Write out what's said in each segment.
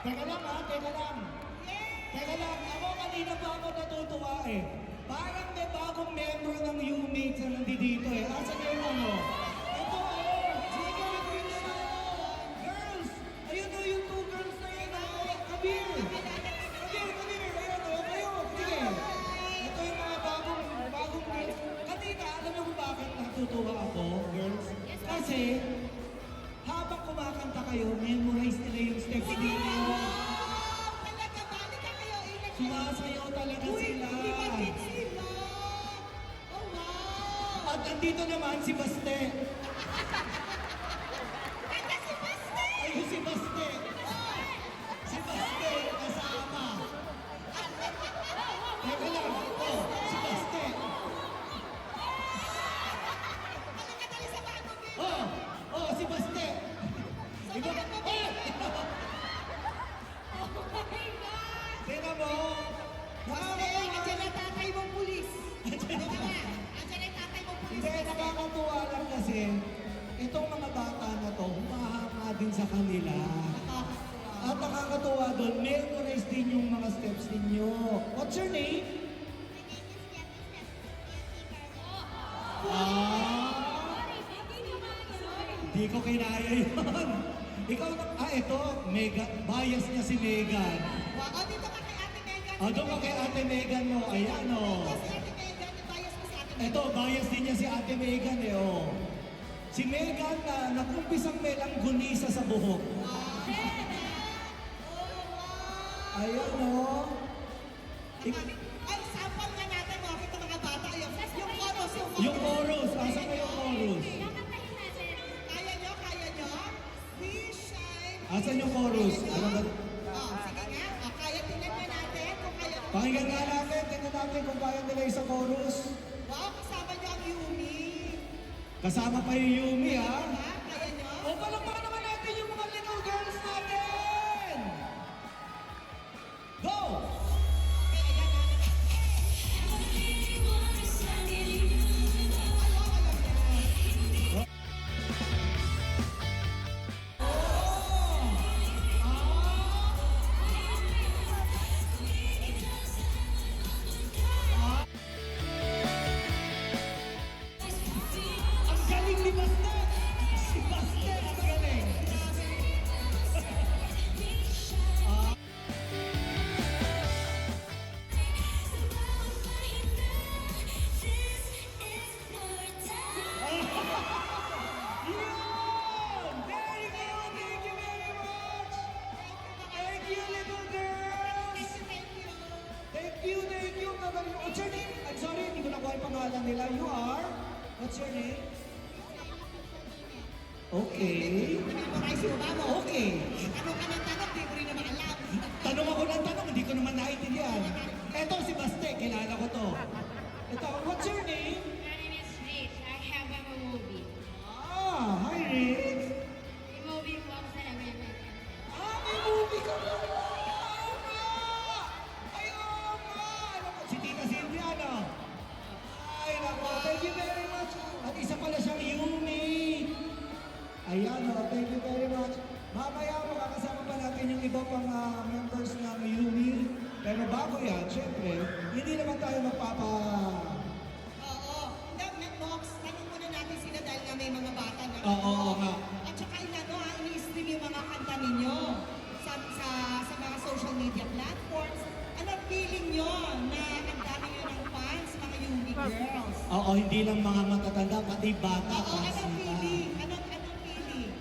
Teka lang ha, teka lang. Teka lang, ako kanina pa ako natutuwa eh. Parang may bagong member ng U-Mates na nandito eh. Asa na yung ano? Ito oh! Sige, ayun na na! Girls! Ayun o yung two girls na yun oh! Come here! Come here! Ayun o, kayo! Sige! Ito yung mga bagong girls. Kanina, alam mo kung bakit natutuwa ako, girls? Kasi, habang kumakanta kayo, memorize nila yung steps ninyo. Talaga, balik ka kayo. Sumasayaw talaga sila. Limatin sila. Oh, wow. At andito naman si Baste. Kaya si Baste. Ayun si Baste. Si Baste kasama. Teka lang. Oh, si Baste. Balik ka dali sa bagong game. Oh, si Baste. Iba ba? Oh my God. Tingnan mo. Baste, andyan ang tatay mong pulis. Andyan ang tatay mong pulis. Hindi, nakakatuwa lang kasi itong mga bata na to, humahanga din sa kanila. At nakakatuwa doon, memorize din yung mga steps ninyo. What's your name? Hindi ko kinaya yun. Ikaw na, ito, bias niya si Megan. Wow, dito ka kay Ate Megan. Doon ka kay Ate Megan mo, ayan o. Ito si Ate Megan, yung bias mo si Ate Megan. Ito, bias din niya si Ate Megan eh, oh. Si Megan na nakumpisang may langgunisa sa buhok. Ayan o. Ay, sample nga natin mo. Kita mga bata. Yung chorus, Yung chorus, asan na yung chorus? Kaya nyo, kaya nyo. We shine. Asan yung chorus? Kaya Ano nyo? ba? Sige nga. Kaya tingnan nga natin kung kaya nyo. Pakinggan nga natin, tingnan natin kung kaya nila isang chorus. Wow, kasama nyo ang Yumi. Kasama pa yung Yumi ha. Diba? Kaya nyo? O palakpakan naman natin yung mga little girls natin! Go! Okay, ayan na. Ang galing ni Baste! Si Baste, ang galing! Yun! Very good! Thank you very much! Thank you, little girls! Thank you! What's your name? I'm sorry, hindi ko nakuha yung pangalan nila. You are? What's your name? Okay. Memorize mo ba mo? Okay. Tanong ka ng tanong, di ko rin naman alam. Tanong ako ng tanong, hindi ko naman naiintindihan. Eto si Baste, kilala ko to. Ito, what's your name? My name is Rich. I have a movie. Hi Rick. The movie was celebrated. May movie ka na! Oo nga! Ay, oo nga! Alam mo, si Tita Silvia, no? Ay, naku, thank you very much. At isa pala siyang Yumi. Ayan, thank you very much. Mamaya makakasama pa natin yung iba pang members ng Yumi. Pero bago yan, syempre, hindi naman tayo magpapa... Oo. Mox, tanong muna natin sila dahil nga may mga bata na. Oo nga. At saka ini-stream yung mga kanta ninyo sa mga social media platforms. Ano feeling nyo na ang dami nyo ng fans, mga Yumi girls? Oo, hindi lang mga matatanda, pati bata Oo, pa anong sila. feeling? Anong feeling?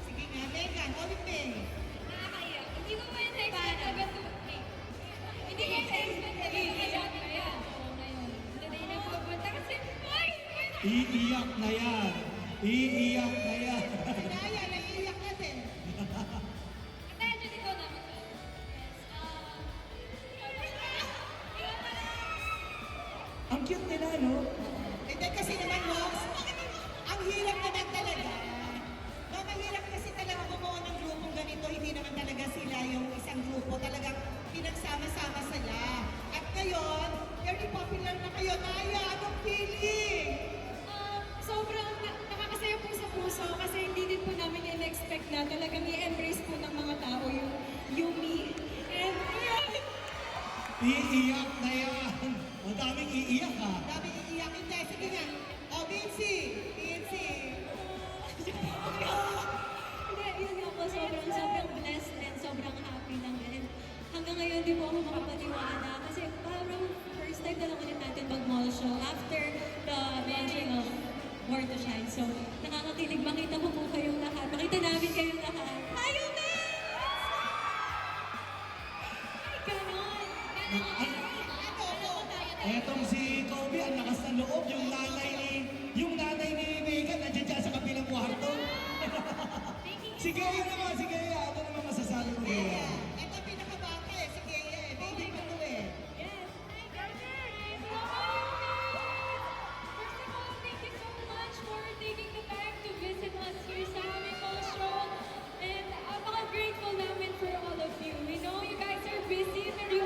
Sige nga, Megan, Olipeng. Nakakaya. Hindi ko man na-expect agad to. Hindi ko na-expect agad to. Ayan. Oo, ngayon. Hindi na pupunta kasi, ay! Iiyak na yan. Iiyak na yan. Kaya, naiiyak natin. Attention, ikaw naman. Ang cute nila, no? Hindi kasi naman, Mox, ang hirap naman talaga. No, mahirap kasi talaga bumuo ng grupong ganito. Hindi naman talaga sila yung isang grupo. Talagang pinagsama-sama sila. At ngayon, very popular na kayo. Naya, anong feeling? Sobrang nakakasaya po sa puso kasi hindi din po namin Iiyak na yan. Ang daming iiyak ha. Dami iiyak. Hindi, sige nga. O, Vinci! Vinci! Hindi, yun nga po, sobrang blessed and sobrang happy lang. And hanggang ngayon, di po ako makapaniwala. Kasi parang first time na lang ulit natin mag-mall show after the launching of Born to Shine. So, nakakakilig. Makita mo po kayong lahat. Makita namin kayong lahat. Tayo, men! Ay, ganon! Etong si Kobe, ang lakas ng loob. Yung nanay ni Megan, nandiyan dyan sa kabilang kwarto. Si Gea naman, si Gea. Ano naman masasabi mo, Gea? Gea. Ito pinakabata eh. Si Gea eh. Baby pa to eh. Yes! Hi, guys! How are you guys? First of all, thank you so much for taking the time to visit us here sa aming mall show. And napaka-grateful namin for all of you. We know you guys are busy, pero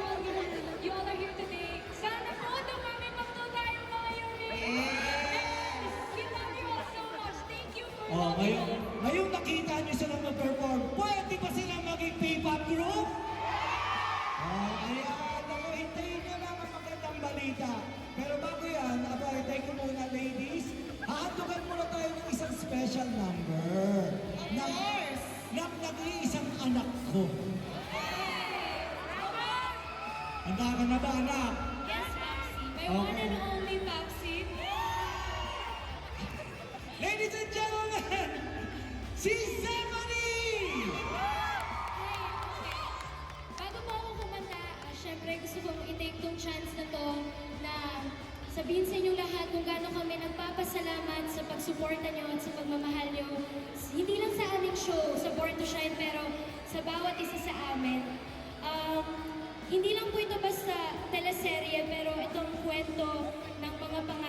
you all are here today. Sana po, dumami pa po tayo mga yumi. Yes! We love you all so much. Thank you for Oh, loving us. ngayong nakita niyo sila mag-perform, pwede ba silang maging P-pop group? Oh, ayan. Ako, hintayin nyo lang ang magandang balita. Pero bago yan, abay ko muna, ladies. Hahandugan muna tayo ng isang special number. Of course! Ng nag-iisang anak ko. Handa ka na ba, anak? Yes, Papsi. My Okay. one and only Papsi. Ladies and gentlemen, si Stephanie! Bago po ako kumanta, syempre gusto kong i-take tong chance na to na sabihin sa inyong lahat kung gaano kami nagpapasalamat sa pagsuporta nyo at sa pagmamahal nyo. Hindi lang sa aming show, sa Born to Shine, pero sa bawat isa sa amin. Hindi lang po ito basta teleserye, pero itong kwento ng mga pangarap